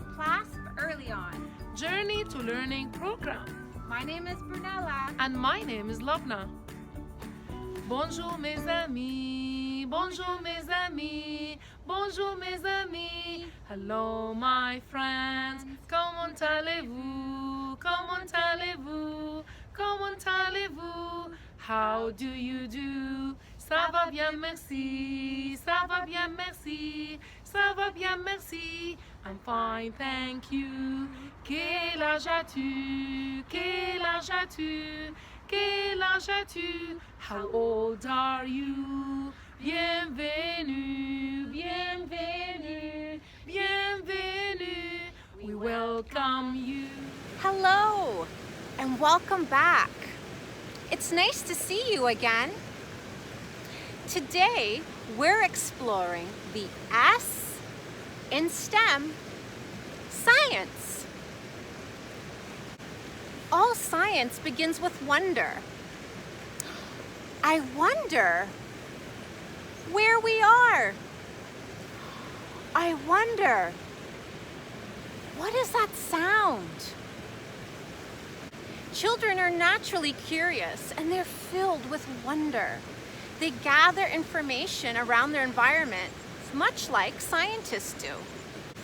to PLASP Early On. Journey to Learning program. My name is Brunella. And my name is Lubna. Bonjour mes amis, bonjour mes amis, bonjour mes amis. Hello my friends, comment allez-vous, comment allez-vous, comment allez-vous? How do you do? Ça va bien merci, ça va bien merci, ça va bien merci. I'm fine, thank you. Quel âge as-tu? Quel âge as-tu? Quel âge as-tu? How old are you? Bienvenue, bienvenue, bienvenue. We welcome you. Hello, and welcome back. It's nice to see you again. Today, we're exploring the S in STEM, science. All science begins with wonder. I wonder where we are. I wonder, what is that sound? Children are naturally curious and they're filled with wonder. They gather information around their environment, much like scientists do.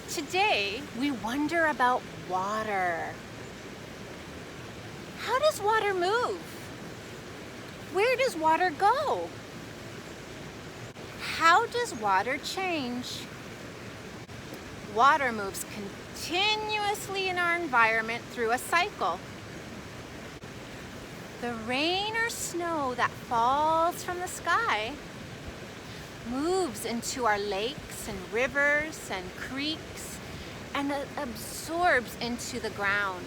Today, we wonder about water. How does water move? Where does water go? How does water change? Water moves continuously in our environment through a cycle. The rain or snow that falls from the sky moves into our lakes and rivers and creeks and absorbs into the ground.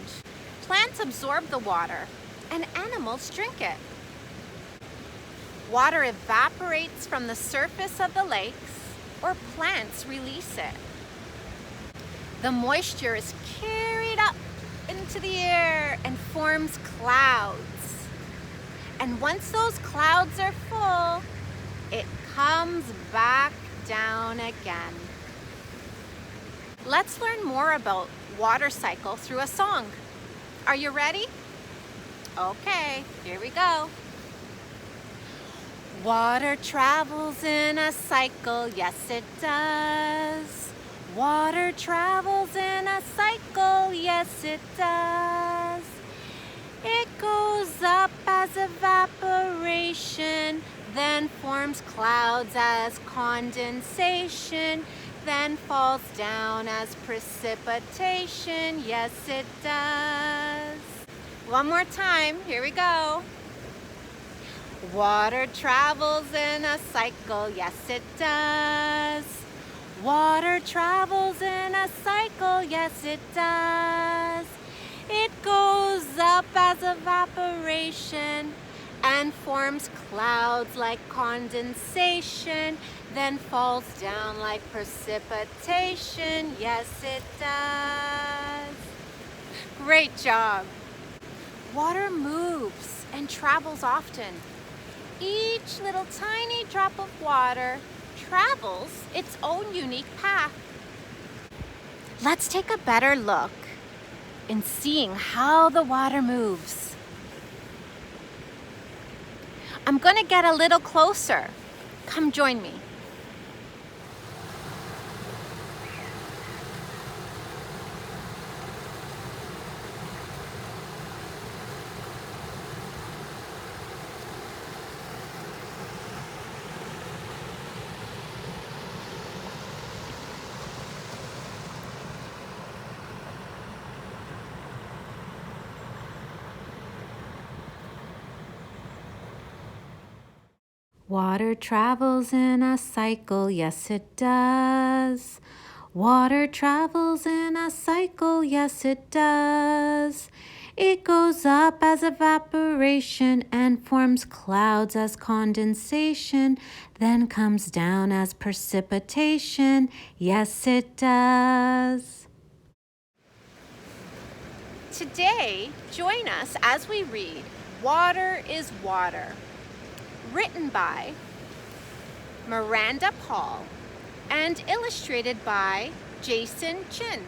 Plants absorb the water and animals drink it. Water evaporates from the surface of the lakes or plants release it. The moisture is carried up into the air and forms clouds. And once those clouds are full, it comes back down again. Let's learn more about water cycle through a song. Are you ready? Okay, here we go. Water travels in a cycle, yes it does. Water travels in a cycle, yes it does. It goes up as evaporation, then forms clouds as condensation, then falls down as precipitation. Yes, it does. One more time. Here we go. Water travels in a cycle. Yes, it does. Water travels in a cycle. Yes, it does. It goes up as evaporation and forms clouds like condensation, then falls down like precipitation. Yes, it does. Great job. Water moves and travels often. Each little tiny drop of water travels its own unique path. Let's take a better look in seeing how the water moves. I'm going to get a little closer. Come join me. Water travels in a cycle, yes it does. Water travels in a cycle, yes it does. It goes up as evaporation and forms clouds as condensation, then comes down as precipitation, yes it does. Today, join us as we read Water is Water, written by Miranda Paul and illustrated by Jason Chin.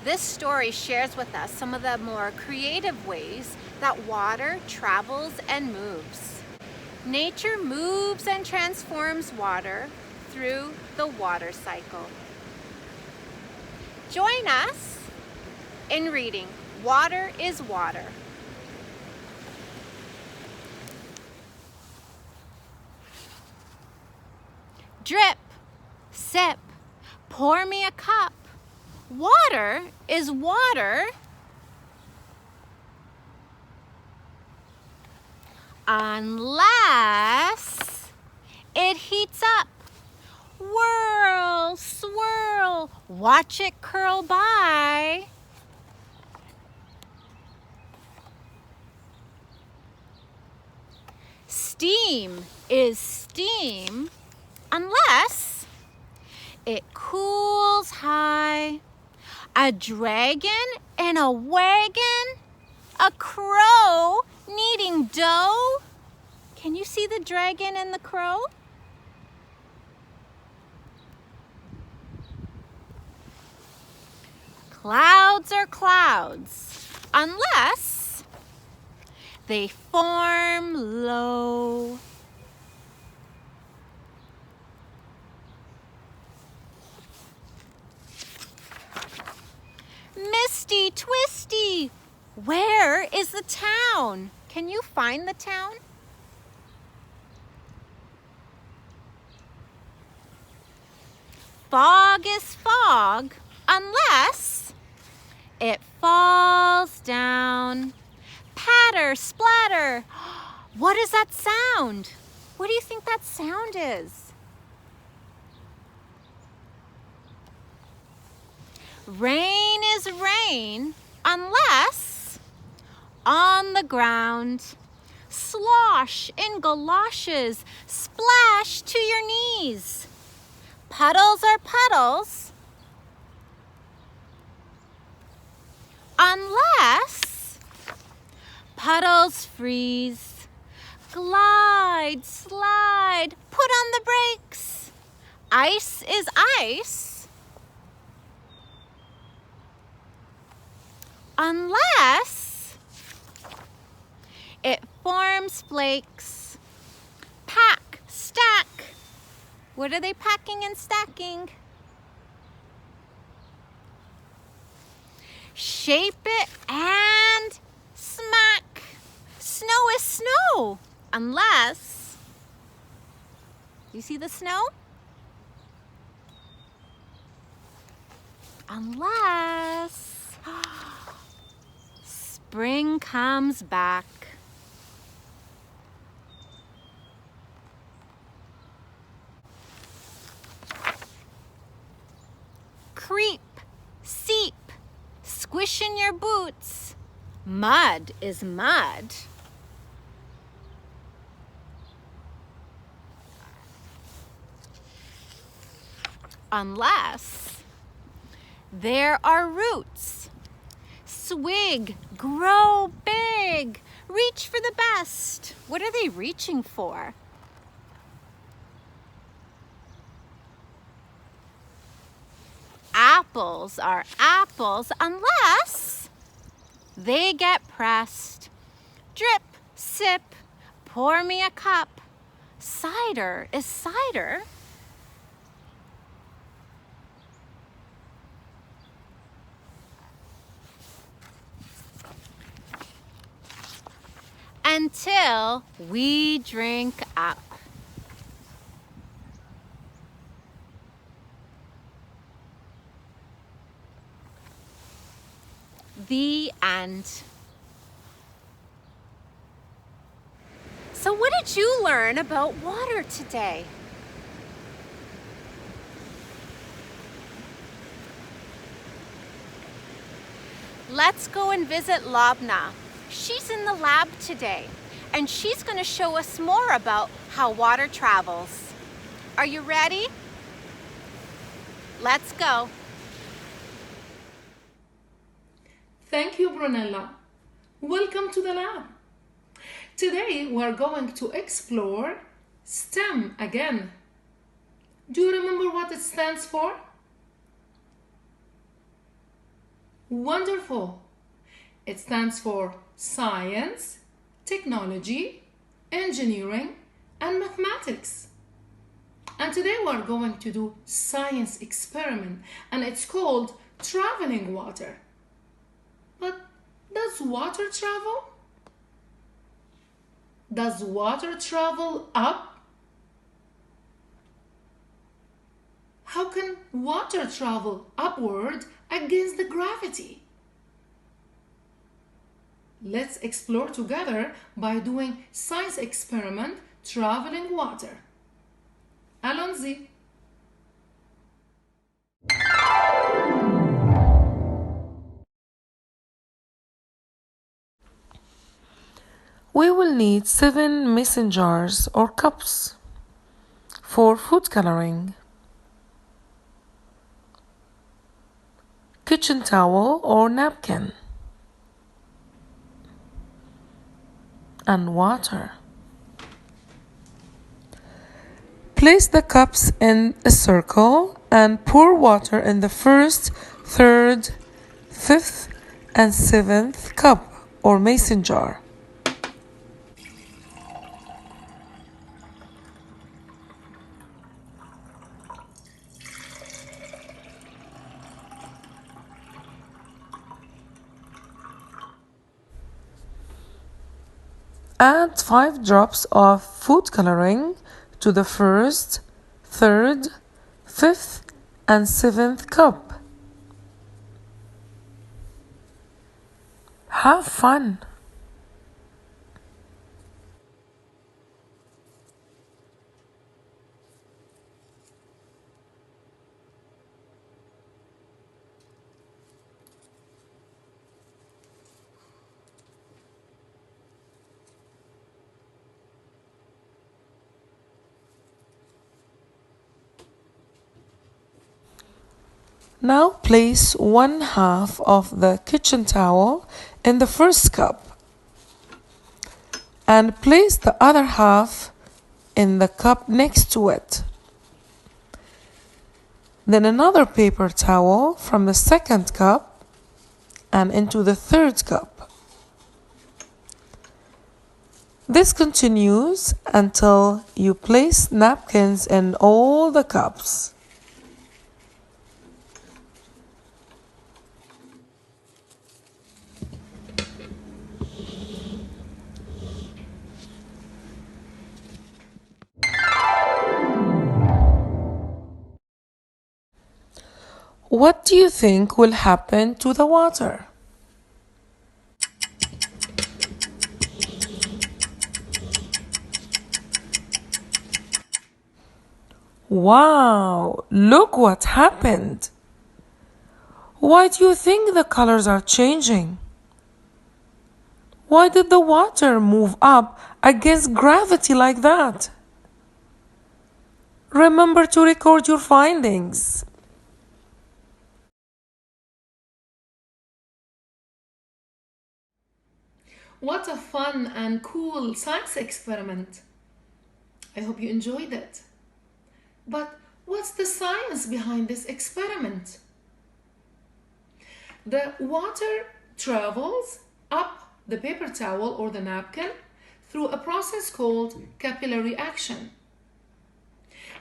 This story shares with us some of the more creative ways that water travels and moves. Nature moves and transforms water through the water cycle. Join us in reading Water is Water. Drip, sip, pour me a cup. Water is water unless it heats up. Whirl, swirl, watch it curl by. Steam is steam unless it cools high. A dragon in a wagon, a crow kneading dough. Can you see the dragon and the crow? Clouds are clouds unless they form low. Misty, twisty, where is the town? Can you find the town? Fog is fog unless it falls down. Patter, splatter. What is that sound? What do you think that sound is? Rain is rain unless on the ground. Slosh in galoshes, splash to your knees. Puddles are puddles unless puddles freeze. Glide, slide, put on the brakes. Ice is ice unless it forms flakes. Pack, stack. What are they packing and stacking? Shape it and smack. Snow is snow unless, you see the snow? Unless spring comes back. Creep, seep, squish in your boots. Mud is mud unless there are roots. Swig, grow big, reach for the best. What are they reaching for? Apples are apples unless they get pressed. Drip, sip, pour me a cup. Cider is cider until we drink up. The end. So what did you learn about water today? Let's go and visit Lobna. She's in the lab today, and she's going to show us more about how water travels. Are you ready? Let's go. Thank you, Brunella. Welcome to the lab. Today we're going to explore STEM again. Do you remember what it stands for? Wonderful! It stands for science, technology, engineering, and mathematics. And today we're going to do science experiment, and it's called traveling water. But does water travel? Does water travel up? How can water travel upward against the gravity? Let's explore together by doing science experiment traveling water. Allons-y! We will need 7 mason jars or cups for food coloring, kitchen towel or napkin, and water. Place the cups in a circle and pour water in the first, third, fifth, and seventh cup or mason jar. Add 5 drops of food coloring to the first, third, fifth, and seventh cup. Have fun! Now place 1/2 of the kitchen towel in the first cup and place the other half in the cup next to it. Then another paper towel from the second cup and into the third cup. This continues until you place napkins in all the cups. What do you think will happen to the water? Wow, look what happened. Why do you think the colors are changing? Why did the water move up against gravity like that? Remember to record your findings. What a fun and cool science experiment. I hope you enjoyed it. But what's the science behind this experiment? The water travels up the paper towel or the napkin through a process called capillary action.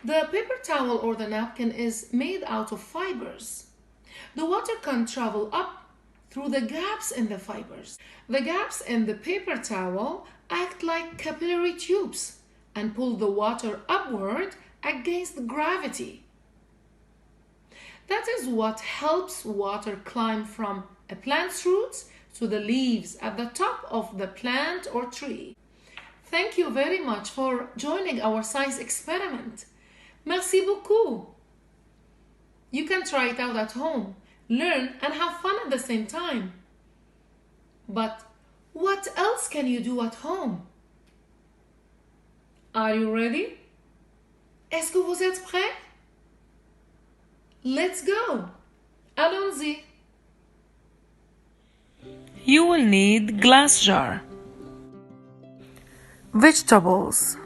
The paper towel or the napkin is made out of fibers. The water can travel up through the gaps in the fibers. The gaps in the paper towel act like capillary tubes and pull the water upward against gravity. That is what helps water climb from a plant's roots to the leaves at the top of the plant or tree. Thank you very much for joining our science experiment. Merci beaucoup. You can try it out at home, learn and have fun at the same time. But what else can you do at home? Are you ready? Est-ce que vous êtes prêts? Let's go. Allons-y. You will need glass jar, vegetables.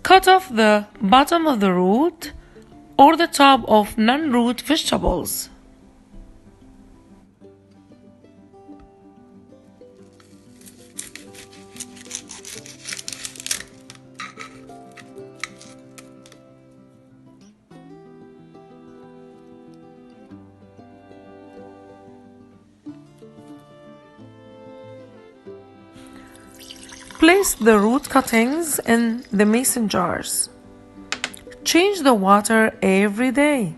Cut off the bottom of the root or the top of non-root vegetables. Place the root cuttings in the mason jars. Change the water every day.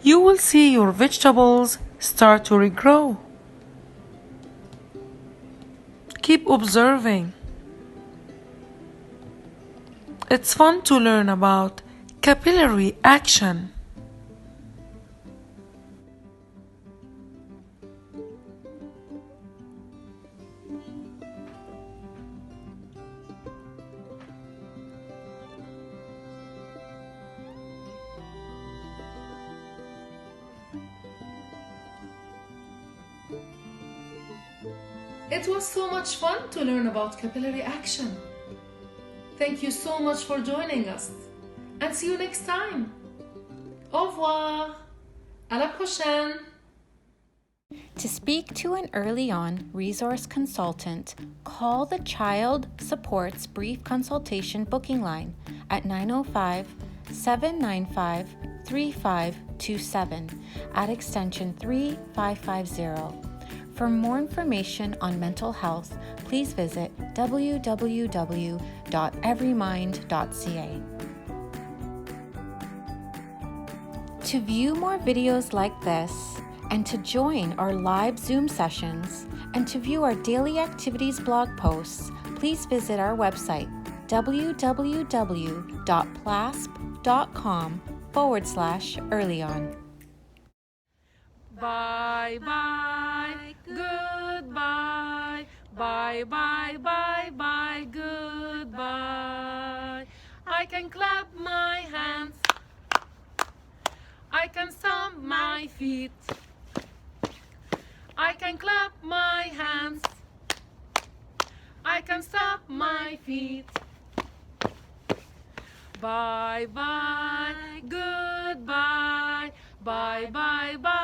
You will see your vegetables start to regrow. Keep observing. It's fun to learn about capillary action. It was so much fun to learn about capillary action. Thank you so much for joining us and see you next time. Au revoir. À la prochaine. To speak to an early on resource consultant, call the Child Supports Brief Consultation booking line at 905-795-3527 at extension 3550. For more information on mental health, please visit www.everymind.ca. To view more videos like this, and to join our live Zoom sessions, and to view our daily activities blog posts, please visit our website www.plasp.com/earlyon. Bye bye, goodbye. Bye bye, bye bye, goodbye. I can clap my hands. I can stomp my feet. I can clap my hands. I can stomp my feet. Bye bye, goodbye. Bye bye, bye.